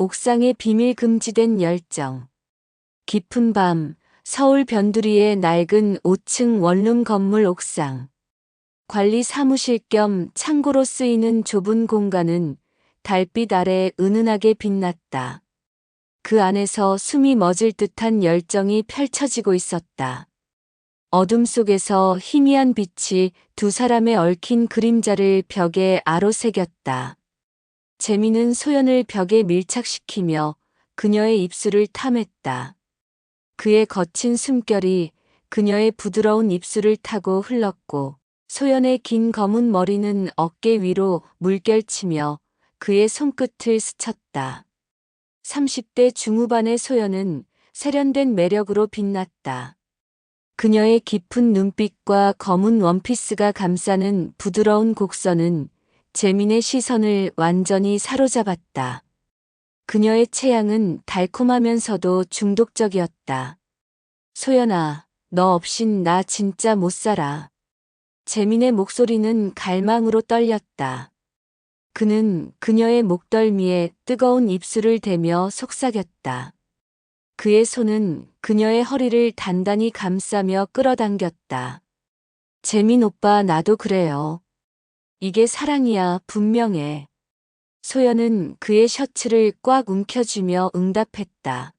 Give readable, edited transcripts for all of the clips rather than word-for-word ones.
옥상의 비밀 금지된 열정. 깊은 밤, 서울 변두리의 낡은 5층 원룸 건물 옥상. 관리 사무실 겸 창고로 쓰이는 좁은 공간은 달빛 아래 은은하게 빛났다. 그 안에서 숨이 멎을 듯한 열정이 펼쳐지고 있었다. 어둠 속에서 희미한 빛이 두 사람의 얽힌 그림자를 벽에 아로새겼다. 재민은 소연을 벽에 밀착시키며 그녀의 입술을 탐했다. 그의 거친 숨결이 그녀의 부드러운 입술을 타고 흘렀고 소연의 긴 검은 머리는 어깨 위로 물결치며 그의 손끝을 스쳤다. 30대 중후반의 소연은 세련된 매력으로 빛났다. 그녀의 깊은 눈빛과 검은 원피스가 감싸는 부드러운 곡선은 재민의 시선을 완전히 사로잡았다. 그녀의 체향은 달콤하면서도 중독적이었다. 소연아, 너 없인 나 진짜 못 살아. 재민의 목소리는 갈망으로 떨렸다. 그는 그녀의 목덜미에 뜨거운 입술을 대며 속삭였다. 그의 손은 그녀의 허리를 단단히 감싸며 끌어당겼다. 재민 오빠, 나도 그래요. 이게 사랑이야, 분명해. 소연은 그의 셔츠를 꽉 움켜쥐며 응답했다.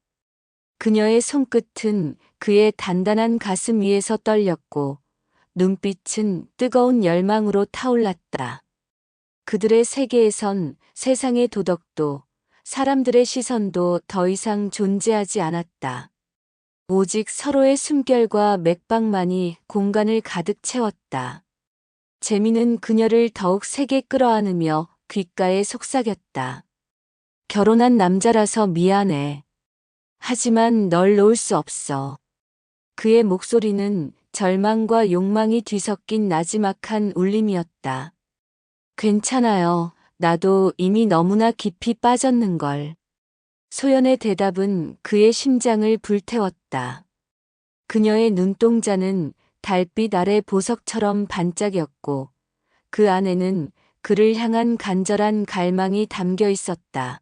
그녀의 손끝은 그의 단단한 가슴 위에서 떨렸고 눈빛은 뜨거운 열망으로 타올랐다. 그들의 세계에선 세상의 도덕도 사람들의 시선도 더 이상 존재하지 않았다. 오직 서로의 숨결과 맥박만이 공간을 가득 채웠다. 재민은 그녀를 더욱 세게 끌어안으며 귓가에 속삭였다. 결혼한 남자라서 미안해. 하지만 널 놓을 수 없어. 그의 목소리는 절망과 욕망이 뒤섞인 나지막한 울림이었다. 괜찮아요. 나도 이미 너무나 깊이 빠졌는걸. 소연의 대답은 그의 심장을 불태웠다. 그녀의 눈동자는 달빛 아래 보석처럼 반짝였고 그 안에는 그를 향한 간절한 갈망이 담겨 있었다.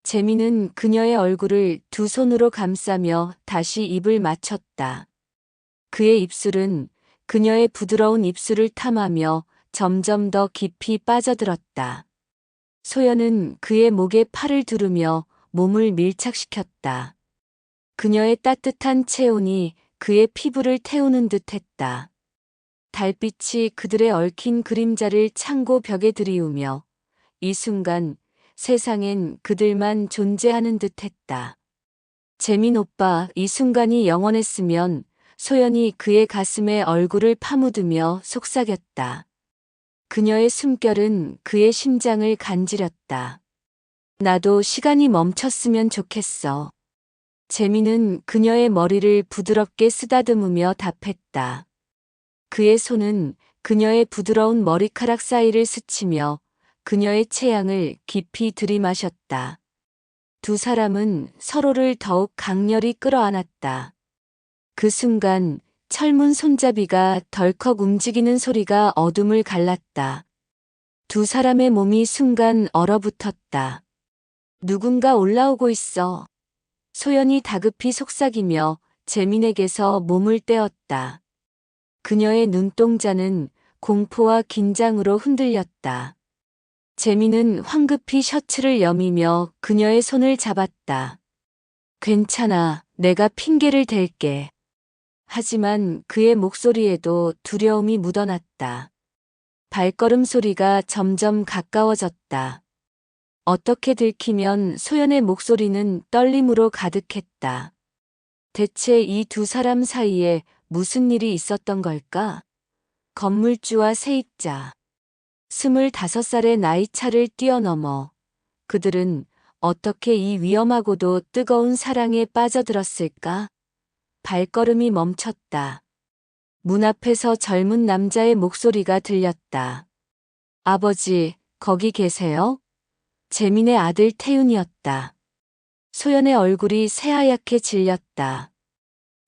재민은 그녀의 얼굴을 두 손으로 감싸며 다시 입을 맞췄다. 그의 입술은 그녀의 부드러운 입술을 탐하며 점점 더 깊이 빠져들었다. 소연은 그의 목에 팔을 두르며 몸을 밀착시켰다. 그녀의 따뜻한 체온이 그의 피부를 태우는 듯 했다. 달빛이 그들의 얽힌 그림자를 창고 벽에 들이우며 이 순간 세상엔 그들만 존재하는 듯 했다. 재민 오빠, 이 순간이 영원했으면. 소연이 그의 가슴에 얼굴을 파묻으며 속삭였다. 그녀의 숨결은 그의 심장을 간지렸다. 나도 시간이 멈췄으면 좋겠어. 재민은 그녀의 머리를 부드럽게 쓰다듬으며 답했다. 그의 손은 그녀의 부드러운 머리카락 사이를 스치며 그녀의 체향을 깊이 들이마셨다. 두 사람은 서로를 더욱 강렬히 끌어안았다. 그 순간 철문 손잡이가 덜컥 움직이는 소리가 어둠을 갈랐다. 두 사람의 몸이 순간 얼어붙었다. 누군가 올라오고 있어. 소연이 다급히 속삭이며 재민에게서 몸을 떼었다. 그녀의 눈동자는 공포와 긴장으로 흔들렸다. 재민은 황급히 셔츠를 여미며 그녀의 손을 잡았다. 괜찮아, 내가 핑계를 댈게. 하지만 그의 목소리에도 두려움이 묻어났다. 발걸음 소리가 점점 가까워졌다. 어떻게 들키면 소연의 목소리는 떨림으로 가득했다. 대체 이 두 사람 사이에 무슨 일이 있었던 걸까? 건물주와 세입자. 25살의 나이 차를 뛰어넘어 그들은 어떻게 이 위험하고도 뜨거운 사랑에 빠져들었을까? 발걸음이 멈췄다. 문 앞에서 젊은 남자의 목소리가 들렸다. 아버지, 거기 계세요? 재민의 아들 태윤이었다. 소연의 얼굴이 새하얗게 질렸다.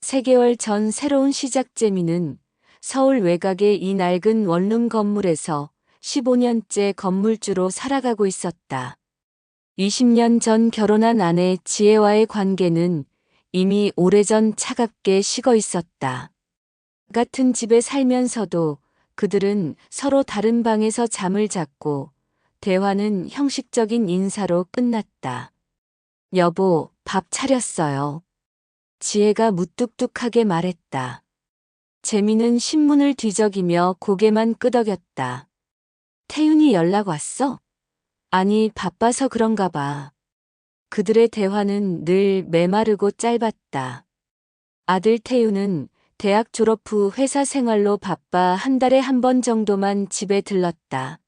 3개월 전 새로운 시작 재민은 서울 외곽의 이 낡은 원룸 건물에서 15년째 건물주로 살아가고 있었다. 20년 전 결혼한 아내 지혜와의 관계는 이미 오래전 차갑게 식어 있었다. 같은 집에 살면서도 그들은 서로 다른 방에서 잠을 잤고 대화는 형식적인 인사로 끝났다. 여보, 밥 차렸어요. 지혜가 무뚝뚝하게 말했다. 재미는 신문을 뒤적이며 고개만 끄덕였다. 태윤이 연락 왔어? 아니, 바빠서 그런가 봐. 그들의 대화는 늘 메마르고 짧았다. 아들 태윤은 대학 졸업 후 회사 생활로 바빠 한 달에 한 번 정도만 집에 들렀다.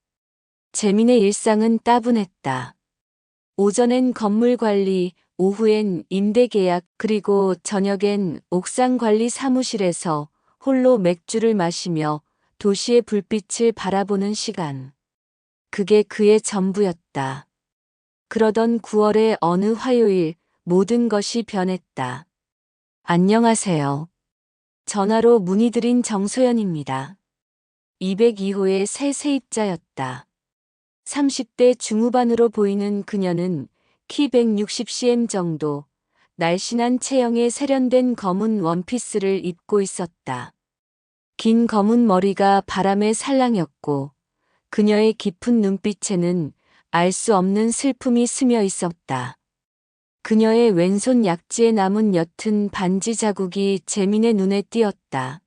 재민의 일상은 따분했다. 오전엔 건물 관리, 오후엔 임대 계약, 그리고 저녁엔 옥상 관리 사무실에서 홀로 맥주를 마시며 도시의 불빛을 바라보는 시간. 그게 그의 전부였다. 그러던 9월의 어느 화요일 모든 것이 변했다. 안녕하세요. 전화로 문의드린 정소연입니다. 202호의 새 세입자였다. 30대 중후반으로 보이는 그녀는 키 160cm 정도, 날씬한 체형에 세련된 검은 원피스를 입고 있었다. 긴 검은 머리가 바람에 살랑였고 그녀의 깊은 눈빛에는 알 수 없는 슬픔이 스며 있었다. 그녀의 왼손 약지에 남은 옅은 반지 자국이 재민의 눈에 띄었다.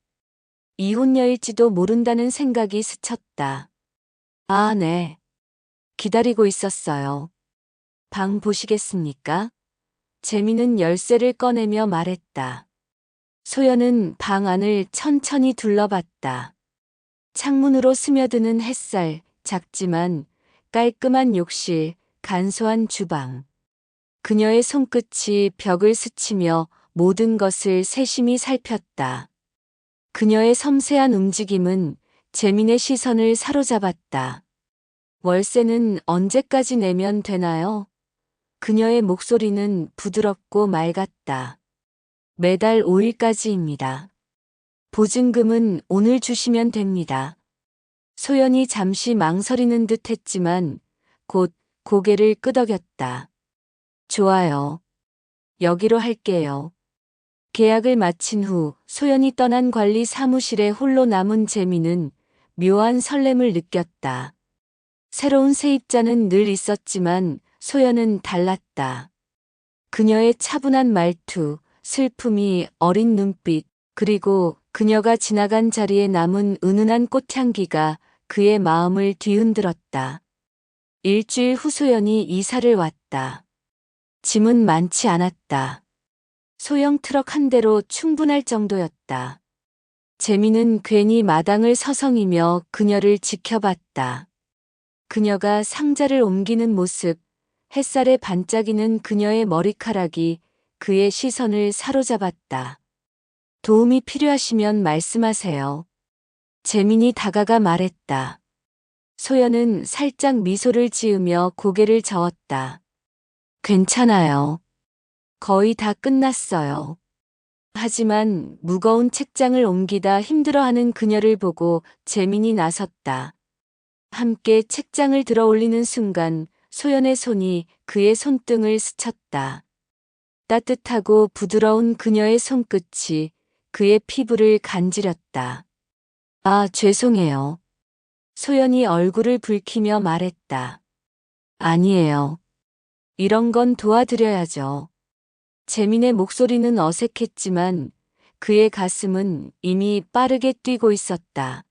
이혼녀일지도 모른다는 생각이 스쳤다. 아, 네. 기다리고 있었어요. 방 보시겠습니까? 재민은 열쇠를 꺼내며 말했다. 소연은 방 안을 천천히 둘러봤다. 창문으로 스며드는 햇살, 작지만 깔끔한 욕실, 간소한 주방. 그녀의 손끝이 벽을 스치며 모든 것을 세심히 살폈다. 그녀의 섬세한 움직임은 재민의 시선을 사로잡았다. 월세는 언제까지 내면 되나요? 그녀의 목소리는 부드럽고 맑았다. 매달 5일까지입니다. 보증금은 오늘 주시면 됩니다. 소연이 잠시 망설이는 듯 했지만 곧 고개를 끄덕였다. 좋아요. 여기로 할게요. 계약을 마친 후 소연이 떠난 관리 사무실에 홀로 남은 재미는 묘한 설렘을 느꼈다. 새로운 세입자는 늘 있었지만 소연은 달랐다. 그녀의 차분한 말투, 슬픔이 어린 눈빛, 그리고 그녀가 지나간 자리에 남은 은은한 꽃향기가 그의 마음을 뒤흔들었다. 일주일 후 소연이 이사를 왔다. 짐은 많지 않았다. 소형 트럭 한 대로 충분할 정도였다. 재미는 괜히 마당을 서성이며 그녀를 지켜봤다. 그녀가 상자를 옮기는 모습, 햇살에 반짝이는 그녀의 머리카락이 그의 시선을 사로잡았다. 도움이 필요하시면 말씀하세요. 재민이 다가가 말했다. 소연은 살짝 미소를 지으며 고개를 저었다. 괜찮아요. 거의 다 끝났어요. 하지만 무거운 책장을 옮기다 힘들어하는 그녀를 보고 재민이 나섰다. 함께 책장을 들어 올리는 순간 소연의 손이 그의 손등을 스쳤다. 따뜻하고 부드러운 그녀의 손끝이 그의 피부를 간지렸다. 아, 죄송해요. 소연이 얼굴을 붉히며 말했다. 아니에요. 이런 건 도와드려야죠. 재민의 목소리는 어색했지만 그의 가슴은 이미 빠르게 뛰고 있었다.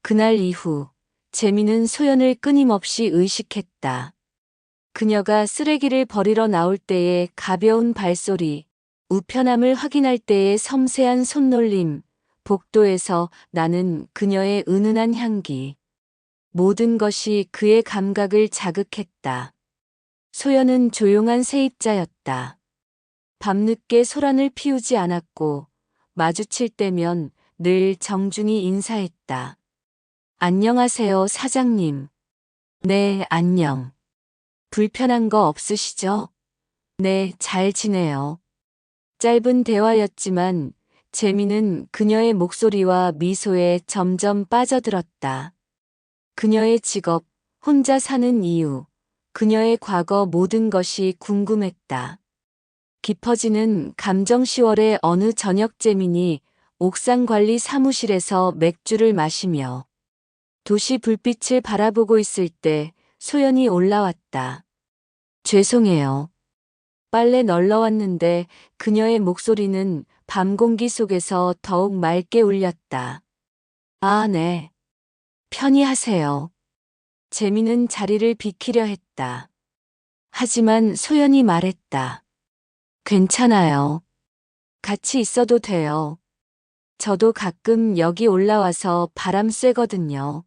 그날 이후 재민은 소연을 끊임없이 의식했다. 그녀가 쓰레기를 버리러 나올 때의 가벼운 발소리, 우편함을 확인할 때의 섬세한 손놀림, 복도에서 나는 그녀의 은은한 향기. 모든 것이 그의 감각을 자극했다. 소연은 조용한 세입자였다. 밤늦게 소란을 피우지 않았고 마주칠 때면 늘 정중히 인사했다. 안녕하세요, 사장님. 네, 안녕. 불편한 거 없으시죠? 네, 잘 지내요. 짧은 대화였지만 재미는 그녀의 목소리와 미소에 점점 빠져들었다. 그녀의 직업, 혼자 사는 이유, 그녀의 과거 모든 것이 궁금했다. 깊어지는 감정 10월의 어느 저녁 재민이 옥상관리 사무실에서 맥주를 마시며 도시 불빛을 바라보고 있을 때 소연이 올라왔다. 죄송해요. 빨래 널러 왔는데 그녀의 목소리는 밤 공기 속에서 더욱 맑게 울렸다. 아, 네. 편히 하세요. 재민은 자리를 비키려 했다. 하지만 소연이 말했다. 괜찮아요. 같이 있어도 돼요. 저도 가끔 여기 올라와서 바람 쐬거든요.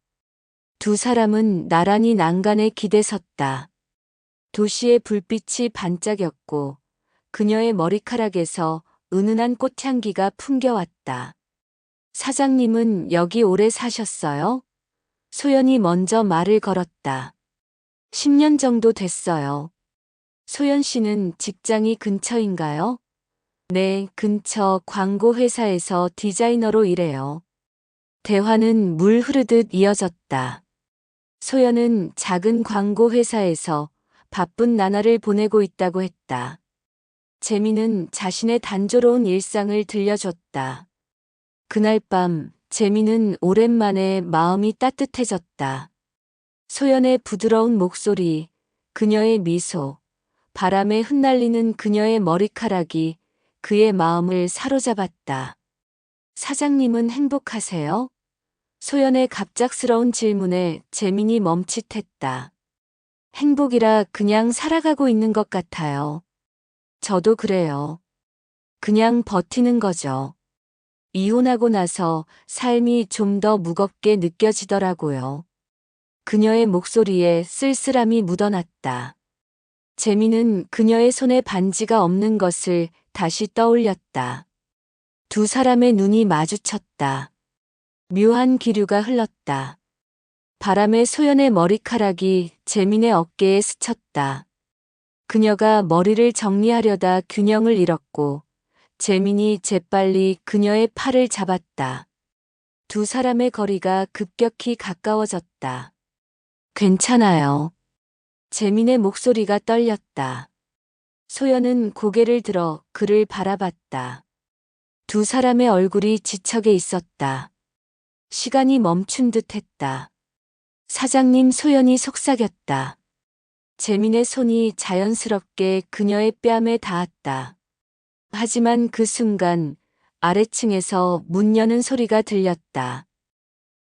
두 사람은 나란히 난간에 기대 섰다. 도시의 불빛이 반짝였고 그녀의 머리카락에서 은은한 꽃향기가 풍겨왔다. 사장님은 여기 오래 사셨어요? 소연이 먼저 말을 걸었다. 10년 정도 됐어요. 소연 씨는 직장이 근처인가요? 네, 근처 광고 회사에서 디자이너로 일해요. 대화는 물 흐르듯 이어졌다. 소연은 작은 광고 회사에서 바쁜 나날을 보내고 있다고 했다. 재민은 자신의 단조로운 일상을 들려줬다. 그날 밤 재민은 오랜만에 마음이 따뜻해졌다. 소연의 부드러운 목소리, 그녀의 미소, 바람에 흩날리는 그녀의 머리카락이 그의 마음을 사로잡았다. 사장님은 행복하세요? 소연의 갑작스러운 질문에 재민이 멈칫했다. 행복이라 그냥 살아가고 있는 것 같아요. 저도 그래요. 그냥 버티는 거죠. 이혼하고 나서 삶이 좀 더 무겁게 느껴지더라고요. 그녀의 목소리에 쓸쓸함이 묻어났다. 재민은 그녀의 손에 반지가 없는 것을 다시 떠올렸다. 두 사람의 눈이 마주쳤다. 묘한 기류가 흘렀다. 바람에 소연의 머리카락이 재민의 어깨에 스쳤다. 그녀가 머리를 정리하려다 균형을 잃었고 재민이 재빨리 그녀의 팔을 잡았다. 두 사람의 거리가 급격히 가까워졌다. 괜찮아요. 재민의 목소리가 떨렸다. 소연은 고개를 들어 그를 바라봤다. 두 사람의 얼굴이 지척에 있었다. 시간이 멈춘 듯 했다. 사장님 소연이 속삭였다. 재민의 손이 자연스럽게 그녀의 뺨에 닿았다. 하지만 그 순간 아래층에서 문 여는 소리가 들렸다.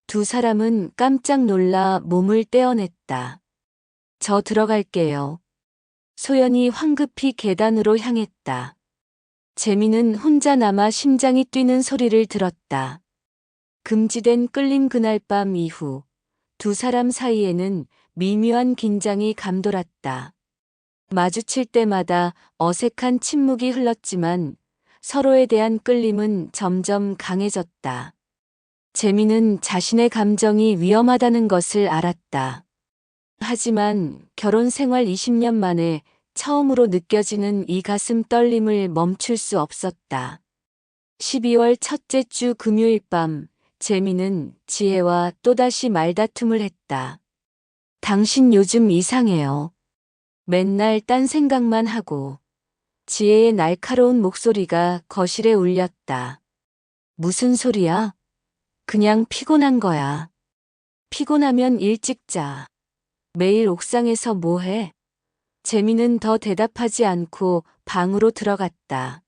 두 사람은 깜짝 놀라 몸을 떼어냈다. 저 들어갈게요. 소연이 황급히 계단으로 향했다. 재민은 혼자 남아 심장이 뛰는 소리를 들었다. 금지된 끌림 그날 밤 이후 두 사람 사이에는 미묘한 긴장이 감돌았다. 마주칠 때마다 어색한 침묵이 흘렀지만 서로에 대한 끌림은 점점 강해졌다. 재민은 자신의 감정이 위험하다는 것을 알았다. 하지만 결혼 생활 20년 만에 처음으로 느껴지는 이 가슴 떨림을 멈출 수 없었다. 12월 첫째 주 금요일 밤 재민은 지혜와 또다시 말다툼을 했다. 당신 요즘 이상해요. 맨날 딴 생각만 하고. 지혜의 날카로운 목소리가 거실에 울렸다. 무슨 소리야? 그냥 피곤한 거야. 피곤하면 일찍 자. 매일 옥상에서 뭐 해? 재민은 더 대답하지 않고 방으로 들어갔다.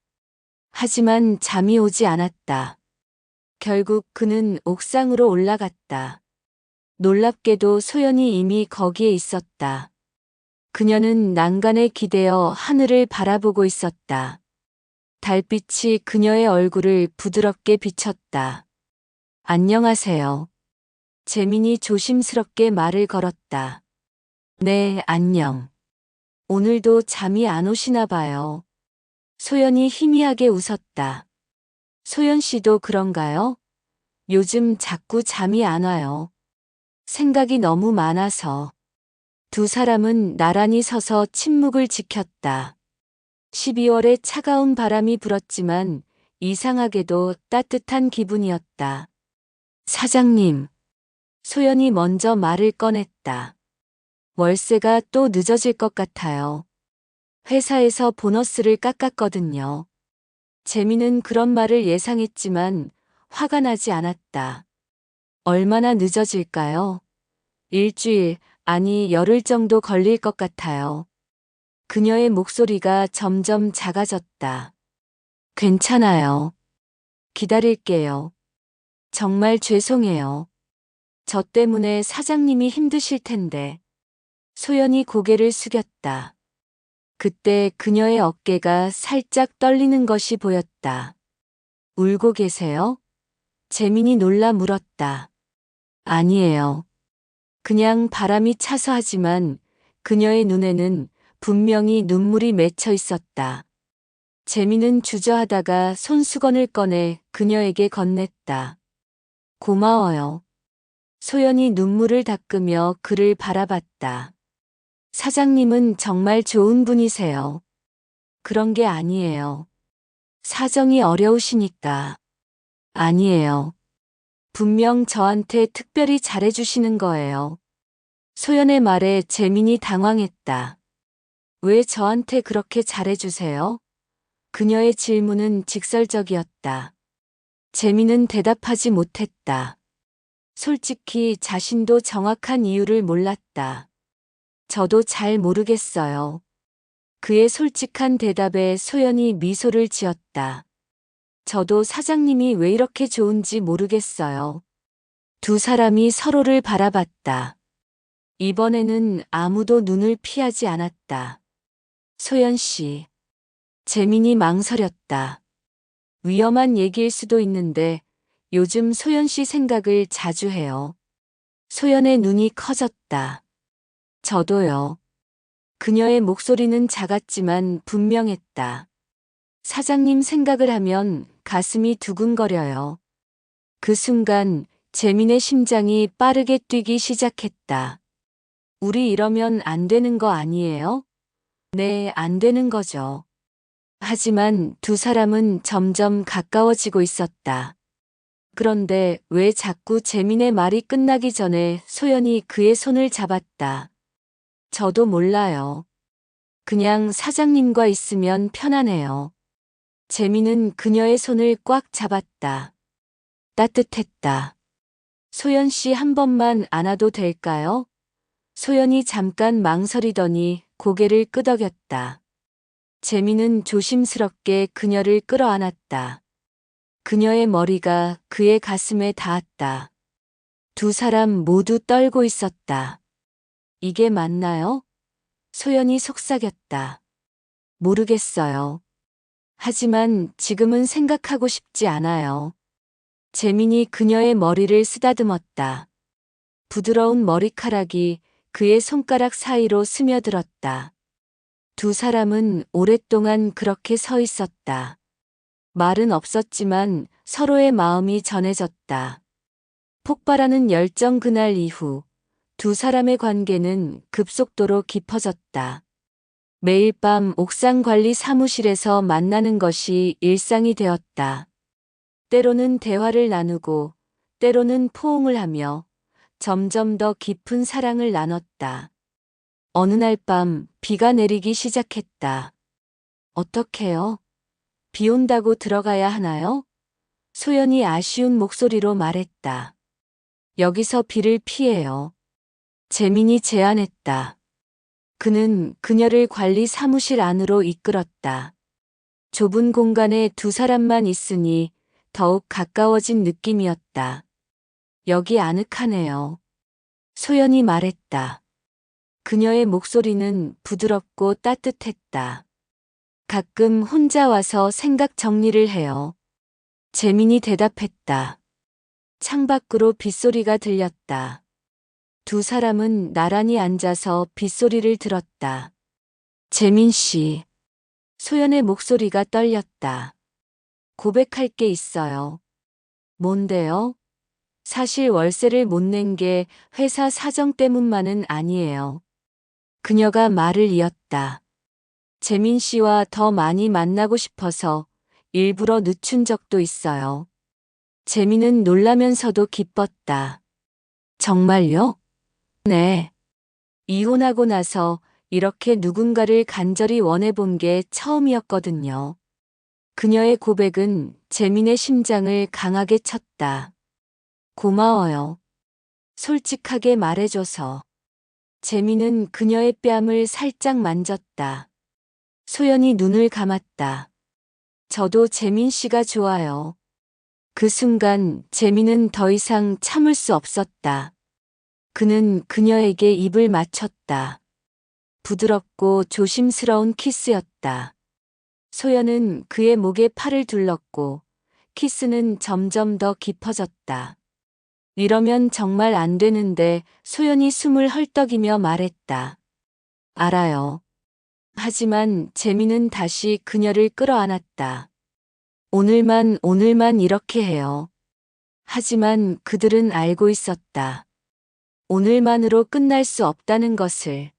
하지만 잠이 오지 않았다. 결국 그는 옥상으로 올라갔다. 놀랍게도 소연이 이미 거기에 있었다. 그녀는 난간에 기대어 하늘을 바라보고 있었다. 달빛이 그녀의 얼굴을 부드럽게 비쳤다. 안녕하세요. 재민이 조심스럽게 말을 걸었다. 네, 안녕. 오늘도 잠이 안 오시나 봐요. 소연이 희미하게 웃었다. 소연 씨도 그런가요? 요즘 자꾸 잠이 안 와요. 생각이 너무 많아서. 두 사람은 나란히 서서 침묵을 지켰다. 12월에 차가운 바람이 불었지만 이상하게도 따뜻한 기분이었다. 사장님. 소연이 먼저 말을 꺼냈다. 월세가 또 늦어질 것 같아요. 회사에서 보너스를 깎았거든요. 재미는 그런 말을 예상했지만 화가 나지 않았다. 얼마나 늦어질까요? 일주일, 아니 열흘 정도 걸릴 것 같아요. 그녀의 목소리가 점점 작아졌다. 괜찮아요. 기다릴게요. 정말 죄송해요. 저 때문에 사장님이 힘드실 텐데. 소연이 고개를 숙였다. 그때 그녀의 어깨가 살짝 떨리는 것이 보였다. 울고 계세요? 재민이 놀라 물었다. 아니에요. 그냥 바람이 차서 하지만 그녀의 눈에는 분명히 눈물이 맺혀 있었다. 재민은 주저하다가 손수건을 꺼내 그녀에게 건넸다. 고마워요. 소연이 눈물을 닦으며 그를 바라봤다. 사장님은 정말 좋은 분이세요. 그런 게 아니에요. 사정이 어려우시니까. 아니에요. 분명 저한테 특별히 잘해주시는 거예요. 소연의 말에 재민이 당황했다. 왜 저한테 그렇게 잘해주세요? 그녀의 질문은 직설적이었다. 재민은 대답하지 못했다. 솔직히 자신도 정확한 이유를 몰랐다. 저도 잘 모르겠어요. 그의 솔직한 대답에 소연이 미소를 지었다. 저도 사장님이 왜 이렇게 좋은지 모르겠어요. 두 사람이 서로를 바라봤다. 이번에는 아무도 눈을 피하지 않았다. 소연 씨. 재민이 망설였다. 위험한 얘기일 수도 있는데 요즘 소연 씨 생각을 자주 해요. 소연의 눈이 커졌다. 저도요. 그녀의 목소리는 작았지만 분명했다. 사장님 생각을 하면 가슴이 두근거려요. 그 순간 재민의 심장이 빠르게 뛰기 시작했다. 우리 이러면 안 되는 거 아니에요? 네, 안 되는 거죠. 하지만 두 사람은 점점 가까워지고 있었다. 그런데 왜 자꾸 재민의 말이 끝나기 전에 소연이 그의 손을 잡았다. 저도 몰라요. 그냥 사장님과 있으면 편하네요. 재민은 그녀의 손을 꽉 잡았다. 따뜻했다. 소연 씨 한 번만 안아도 될까요? 소연이 잠깐 망설이더니 고개를 끄덕였다. 재민은 조심스럽게 그녀를 끌어안았다. 그녀의 머리가 그의 가슴에 닿았다. 두 사람 모두 떨고 있었다. 이게 맞나요? 소연이 속삭였다. 모르겠어요. 하지만 지금은 생각하고 싶지 않아요. 재민이 그녀의 머리를 쓰다듬었다. 부드러운 머리카락이 그의 손가락 사이로 스며들었다. 두 사람은 오랫동안 그렇게 서 있었다. 말은 없었지만 서로의 마음이 전해졌다. 폭발하는 열정 그날 이후 두 사람의 관계는 급속도로 깊어졌다. 매일 밤 옥상 관리 사무실에서 만나는 것이 일상이 되었다. 때로는 대화를 나누고 때로는 포옹을 하며 점점 더 깊은 사랑을 나눴다. 어느 날 밤 비가 내리기 시작했다. 어떡해요? 비 온다고 들어가야 하나요? 소연이 아쉬운 목소리로 말했다. 여기서 비를 피해요. 재민이 제안했다. 그는 그녀를 관리 사무실 안으로 이끌었다. 좁은 공간에 두 사람만 있으니 더욱 가까워진 느낌이었다. 여기 아늑하네요. 소연이 말했다. 그녀의 목소리는 부드럽고 따뜻했다. 가끔 혼자 와서 생각 정리를 해요. 재민이 대답했다. 창밖으로 빗소리가 들렸다. 두 사람은 나란히 앉아서 빗소리를 들었다. 재민 씨. 소연의 목소리가 떨렸다. 고백할 게 있어요. 뭔데요? 사실 월세를 못 낸 게 회사 사정 때문만은 아니에요. 그녀가 말을 이었다. 재민 씨와 더 많이 만나고 싶어서 일부러 늦춘 적도 있어요. 재민은 놀라면서도 기뻤다. 정말요? 네. 이혼하고 나서 이렇게 누군가를 간절히 원해본 게 처음이었거든요. 그녀의 고백은 재민의 심장을 강하게 쳤다. 고마워요. 솔직하게 말해줘서. 재민은 그녀의 뺨을 살짝 만졌다. 소연이 눈을 감았다. 저도 재민 씨가 좋아요. 그 순간 재민은 더 이상 참을 수 없었다. 그는 그녀에게 입을 맞췄다. 부드럽고 조심스러운 키스였다. 소연은 그의 목에 팔을 둘렀고 키스는 점점 더 깊어졌다. 이러면 정말 안 되는데 소연이 숨을 헐떡이며 말했다. 알아요. 하지만 재민은 다시 그녀를 끌어안았다. 오늘만 이렇게 해요. 하지만 그들은 알고 있었다. 오늘만으로 끝날 수 없다는 것을.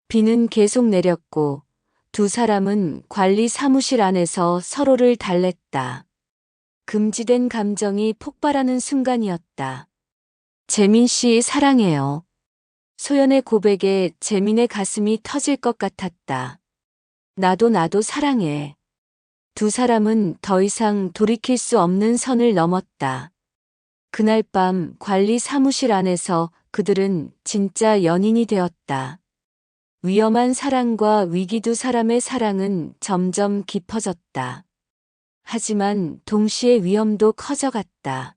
비는 계속 내렸고 두 사람은 관리 사무실 안에서 서로를 달랬다. 금지된 감정이 폭발하는 순간이었다. 재민 씨 사랑해요. 소연의 고백에 재민의 가슴이 터질 것 같았다. 나도 사랑해. 두 사람은 더 이상 돌이킬 수 없는 선을 넘었다. 그날 밤 관리 사무실 안에서 그들은 진짜 연인이 되었다. 위험한 사랑과 위기 두 사람의 사랑은 점점 깊어졌다. 하지만 동시에 위험도 커져갔다.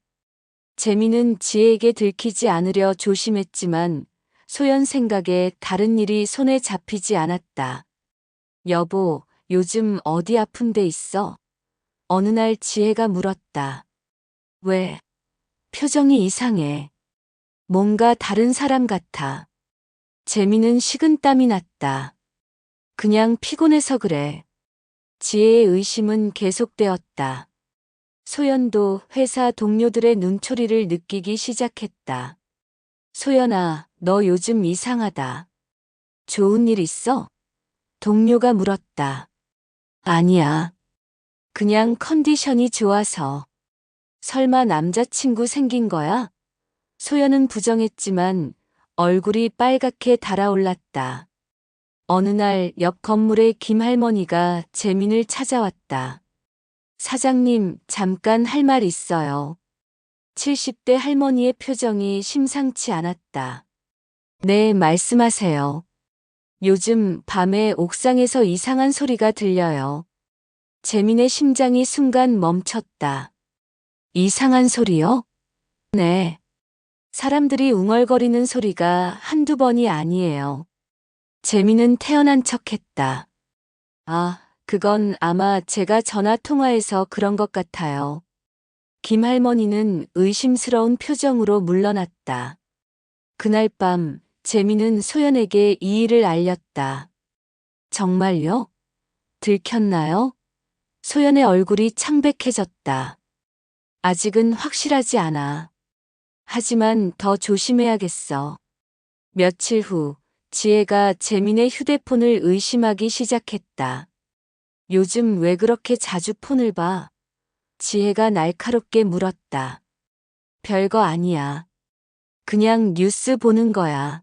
재민은 지혜에게 들키지 않으려 조심했지만 소연 생각에 다른 일이 손에 잡히지 않았다. 여보, 요즘 어디 아픈 데 있어? 어느 날 지혜가 물었다. 왜? 표정이 이상해. 뭔가 다른 사람 같아. 재민은 식은땀이 났다. 그냥 피곤해서 그래. 지혜의 의심은 계속되었다. 소연도 회사 동료들의 눈초리를 느끼기 시작했다. 소연아, 너 요즘 이상하다. 좋은 일 있어? 동료가 물었다. 아니야. 그냥 컨디션이 좋아서. 설마 남자친구 생긴 거야? 소연은 부정했지만 얼굴이 빨갛게 달아올랐다. 어느 날 옆 건물의 김할머니가 재민을 찾아왔다. 사장님, 잠깐 할 말 있어요. 70대 할머니의 표정이 심상치 않았다. 네, 말씀하세요. 요즘 밤에 옥상에서 이상한 소리가 들려요. 재민의 심장이 순간 멈췄다. 이상한 소리요? 네. 사람들이 웅얼거리는 소리가 한두 번이 아니에요. 재민은 태어난 척했다. 아, 그건 아마 제가 전화 통화해서 그런 것 같아요. 김할머니는 의심스러운 표정으로 물러났다. 그날 밤 재민은 소연에게 이 일을 알렸다. 정말요? 들켰나요? 소연의 얼굴이 창백해졌다. 아직은 확실하지 않아. 하지만 더 조심해야겠어. 며칠 후 지혜가 재민의 휴대폰을 의심하기 시작했다. 요즘 왜 그렇게 자주 폰을 봐? 지혜가 날카롭게 물었다. 별거 아니야. 그냥 뉴스 보는 거야.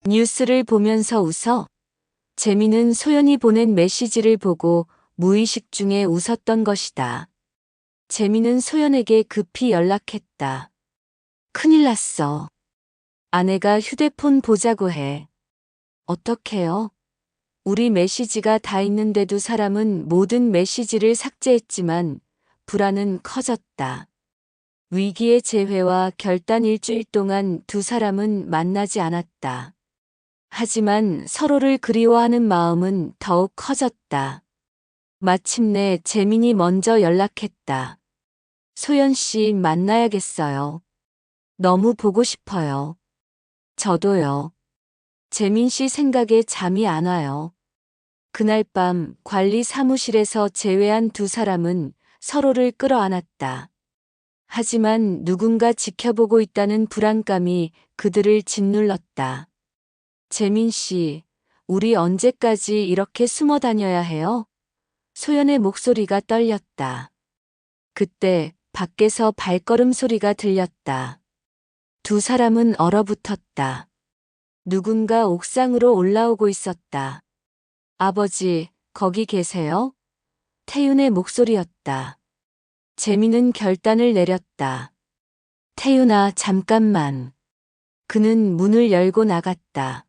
뉴스를 보면서 웃어? 재민은 소연이 보낸 메시지를 보고 무의식 중에 웃었던 것이다. 재민은 소연에게 급히 연락했다. 큰일 났어. 아내가 휴대폰 보자고 해. 어떡해요? 우리 메시지가 다 있는데도 사람은 모든 메시지를 삭제했지만 불안은 커졌다. 위기의 재회와 결단 일주일 동안 두 사람은 만나지 않았다. 하지만 서로를 그리워하는 마음은 더욱 커졌다. 마침내 재민이 먼저 연락했다. 소연 씨 만나야겠어요. 너무 보고 싶어요. 저도요. 재민 씨 생각에 잠이 안 와요. 그날 밤 관리 사무실에서 제외한 두 사람은 서로를 끌어안았다. 하지만 누군가 지켜보고 있다는 불안감이 그들을 짓눌렀다. 재민 씨, 우리 언제까지 이렇게 숨어 다녀야 해요? 소연의 목소리가 떨렸다. 그때 밖에서 발걸음 소리가 들렸다. 두 사람은 얼어붙었다. 누군가 옥상으로 올라오고 있었다. 아버지, 거기 계세요? 태윤의 목소리였다. 재민은 결단을 내렸다. 태윤아, 잠깐만. 그는 문을 열고 나갔다.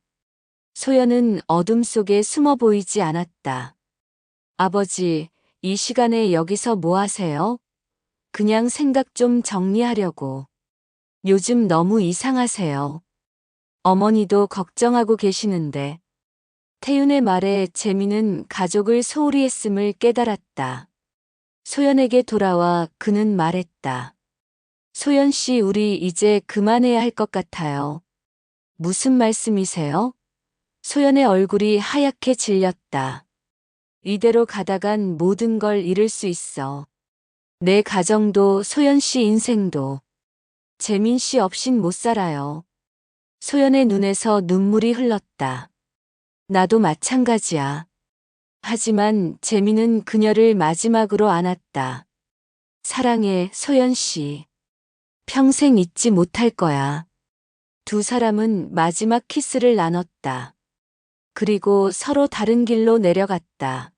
소연은 어둠 속에 숨어 보이지 않았다. 아버지, 이 시간에 여기서 뭐 하세요? 그냥 생각 좀 정리하려고. 요즘 너무 이상하세요. 어머니도 걱정하고 계시는데. 태윤의 말에 재민은 가족을 소홀히 했음을 깨달았다. 소연에게 돌아와 그는 말했다. 소연 씨, 우리 이제 그만해야 할 것 같아요. 무슨 말씀이세요? 소연의 얼굴이 하얗게 질렸다. 이대로 가다간 모든 걸 잃을 수 있어. 내 가정도 소연 씨 인생도. 재민 씨 없인 못 살아요. 소연의 눈에서 눈물이 흘렀다. 나도 마찬가지야. 하지만 재민은 그녀를 마지막으로 안았다. 사랑해, 소연 씨. 평생 잊지 못할 거야. 두 사람은 마지막 키스를 나눴다. 그리고 서로 다른 길로 내려갔다.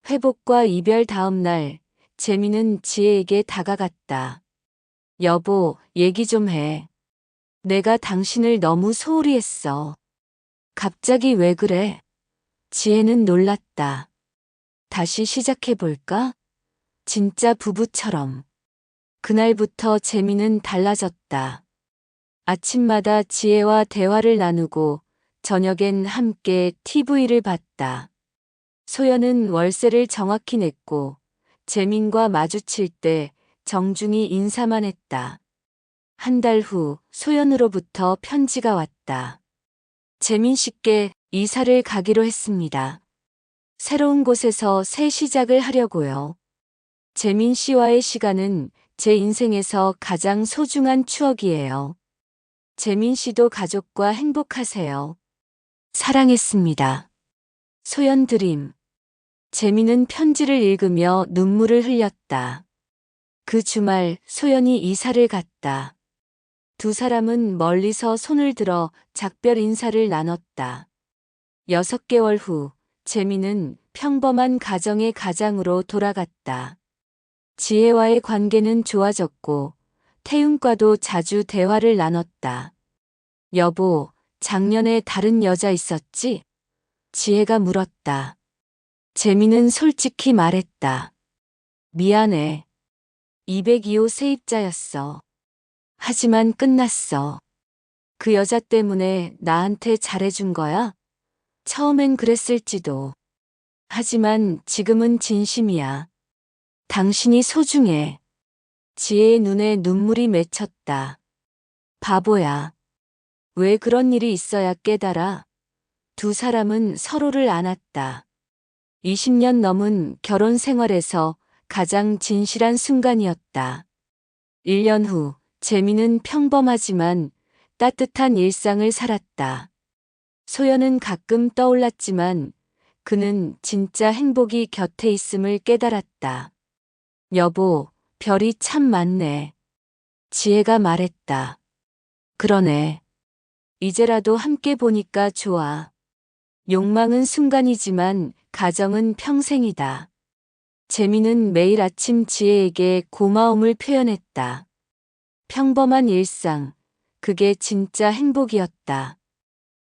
회복과 이별 다음 날, 재민은 지혜에게 다가갔다. 여보, 얘기 좀 해. 내가 당신을 너무 소홀히 했어. 갑자기 왜 그래? 지혜는 놀랐다. 다시 시작해볼까? 진짜 부부처럼. 그날부터 재민은 달라졌다. 아침마다 지혜와 대화를 나누고 저녁엔 함께 TV를 봤다. 소연은 월세를 정확히 냈고 재민과 마주칠 때 정중히 인사만 했다. 한 달 후 소연으로부터 편지가 왔다. 재민 씨께 이사를 가기로 했습니다. 새로운 곳에서 새 시작을 하려고요. 재민 씨와의 시간은 제 인생에서 가장 소중한 추억이에요. 재민 씨도 가족과 행복하세요. 사랑했습니다. 소연 드림. 재민은 편지를 읽으며 눈물을 흘렸다. 그 주말 소연이 이사를 갔다. 두 사람은 멀리서 손을 들어 작별 인사를 나눴다. 6개월 후 재민은 평범한 가정의 가장으로 돌아갔다. 지혜와의 관계는 좋아졌고 태윤과도 자주 대화를 나눴다. 여보, 작년에 다른 여자 있었지? 지혜가 물었다. 재민은 솔직히 말했다. 미안해. 202호 세입자였어. 하지만 끝났어. 그 여자 때문에 나한테 잘해준 거야? 처음엔 그랬을지도. 하지만 지금은 진심이야. 당신이 소중해. 지혜의 눈에 눈물이 맺혔다. 바보야. 왜 그런 일이 있어야 깨달아? 두 사람은 서로를 안았다. 20년 넘은 결혼 생활에서 가장 진실한 순간이었다. 1년 후 재민은 평범하지만 따뜻한 일상을 살았다. 소연은 가끔 떠올랐지만 그는 진짜 행복이 곁에 있음을 깨달았다. 여보, 별이 참 많네. 지혜가 말했다. 그러네. 이제라도 함께 보니까 좋아. 욕망은 순간이지만 가정은 평생이다. 재민은 매일 아침 지혜에게 고마움을 표현했다. 평범한 일상, 그게 진짜 행복이었다.